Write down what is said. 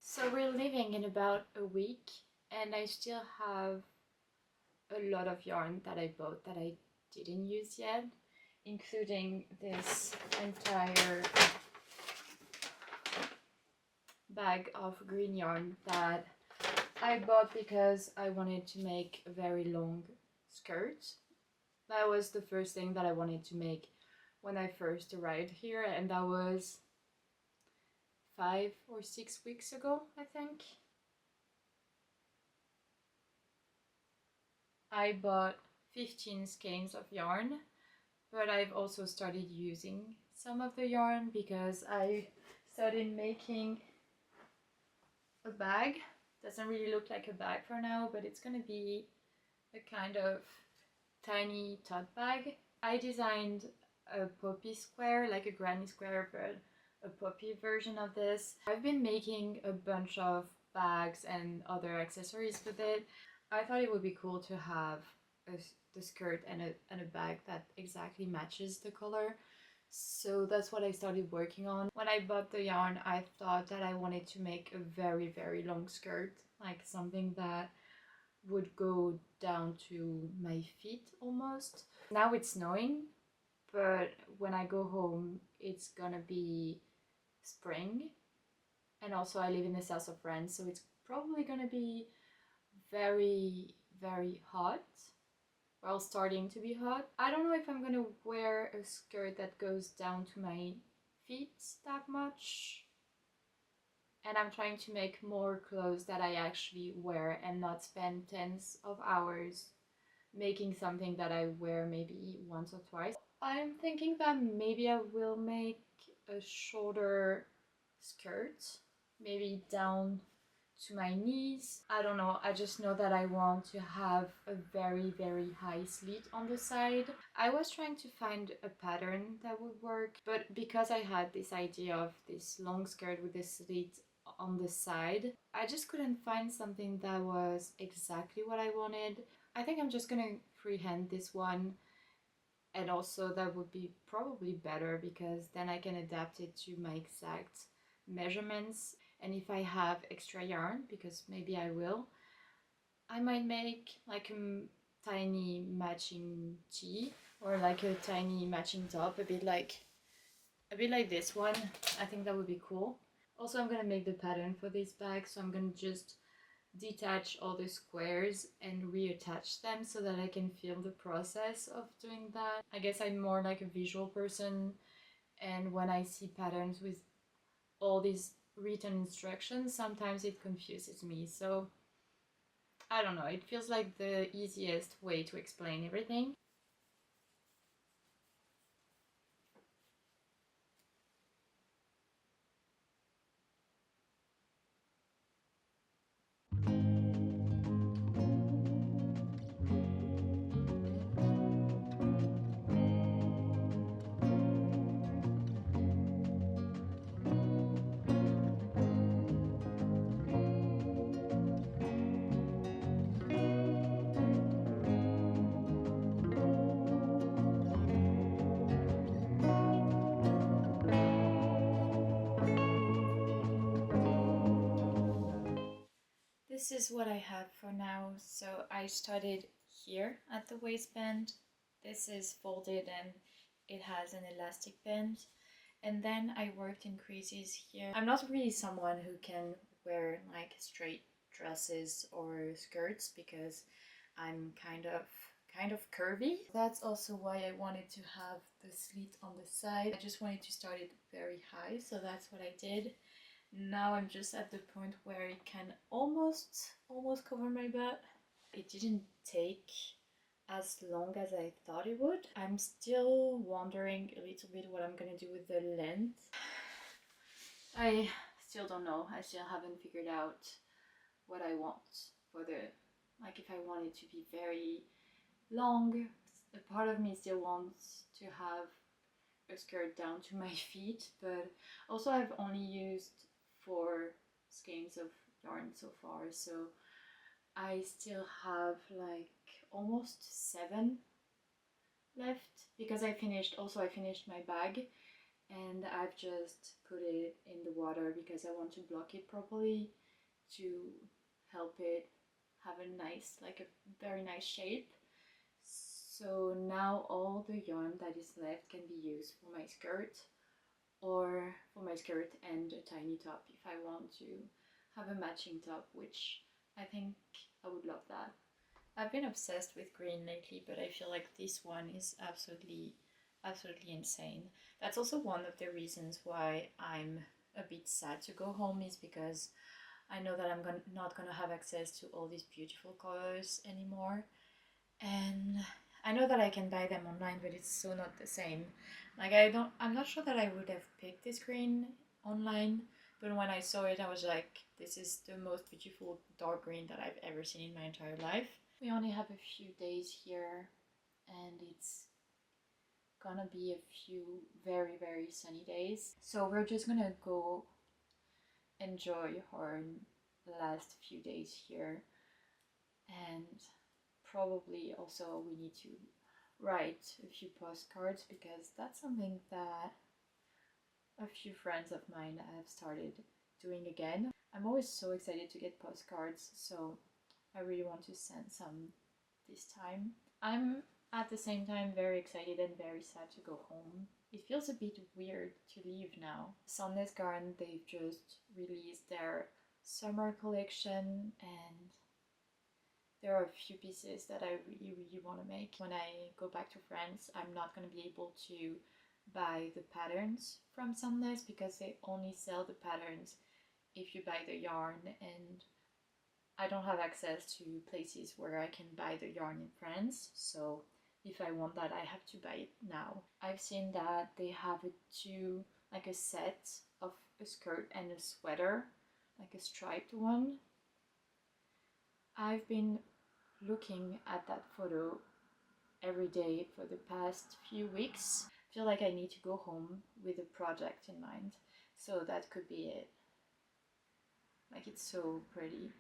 So we're leaving in about a week, and I still have a lot of yarn that I bought that I didn't use yet, including this entire bag of green yarn that I bought because I wanted to make a very long skirt. That was the first thing that I wanted to make when I first arrived here, and that was 5 or 6 weeks ago, I think. I bought 15 skeins of yarn, but I've also started using some of the yarn because I started making a bag. Doesn't really look like a bag for now, but it's gonna be a kind of tiny tote bag. I designed a poppy square, like a granny square, but a poppy version of this. I've been making a bunch of bags and other accessories with it. I thought it would be cool to have the skirt and a bag that exactly matches the color. So that's what I started working on. When I bought the yarn, I thought that I wanted to make a very, very long skirt, like something that would go down to my feet almost. Now it's snowing, but when I go home, it's gonna be spring. And also I live in the south of France, so it's probably gonna be very, very hot. Well, starting to be hot. I don't know if I'm gonna wear a skirt that goes down to my feet that much. And I'm trying to make more clothes that I actually wear and not spend tens of hours making something that I wear maybe once or twice. I'm thinking that maybe I will make a shorter skirt, maybe down to my knees. I don't know, I just know that I want to have a very, very high slit on the side. I was trying to find a pattern that would work, but because I had this idea of this long skirt with this slit on the side, I just couldn't find something that was exactly what I wanted. I think I'm just gonna freehand this one, and also that would be probably better because then I can adapt it to my exact measurements. And if I have extra yarn, because maybe I will, I might make like a tiny matching tee or like a tiny matching top, a bit like this one. I think that would be cool. Also, I'm gonna make the pattern for this bag, so I'm gonna just detach all the squares and reattach them so that I can feel the process of doing that. I guess I'm more like a visual person, and when I see patterns with all these written instructions, sometimes it confuses me. So I don't know, it feels like the easiest way to explain everything. This is what I have for now. So I started here at the waistband. This is folded and it has an elastic band. And then I worked in creases here. I'm not really someone who can wear like straight dresses or skirts because I'm kind of curvy. That's also why I wanted to have the slit on the side. I just wanted to start it very high, so that's what I did. Now I'm just at the point where it can almost cover my butt. It didn't take as long as I thought it would. I'm still wondering a little bit what I'm gonna do with the length. I still don't know. I still haven't figured out what I want for the, like if I want it to be very long. A part of me still wants to have a skirt down to my feet, but also I've only used 4 skeins of yarn so far, so I still have like almost 7 left because I finished my bag and I've just put it in the water because I want to block it properly to help it have a nice, like a very nice shape. So now all the yarn that is left can be used for my skirt, or for my skirt and a tiny top if I want to have a matching top, which I think I would love that. I've been obsessed with green lately, but I feel like this one is absolutely insane. That's also one of the reasons why I'm a bit sad to go home, is because I know that I'm not gonna have access to all these beautiful colors anymore. And I know that I can buy them online, but it's so not the same. Like I'm not sure that I would have picked this green online, but when I saw it I was like, this is the most beautiful dark green that I've ever seen in my entire life. We only have a few days here and it's gonna be a few very sunny days. So we're just gonna go enjoy our last few days here, and probably also we need to write a few postcards because that's something that a few friends of mine have started doing again. I'm always so excited to get postcards, so I really want to send some this time. I'm at the same time very excited and very sad to go home. It feels a bit weird to leave now. Sunless Garden, they've just released their summer collection and there are a few pieces that I really want to make. When I go back to France, I'm not going to be able to buy the patterns from Sunless because they only sell the patterns if you buy the yarn, and I don't have access to places where I can buy the yarn in France, so if I want that I have to buy it now. I've seen that they have like a set of a skirt and a sweater, like a striped one. I've been looking at that photo every day for the past few weeks. I feel like I need to go home with a project in mind, so that could be it. Like, it's so pretty.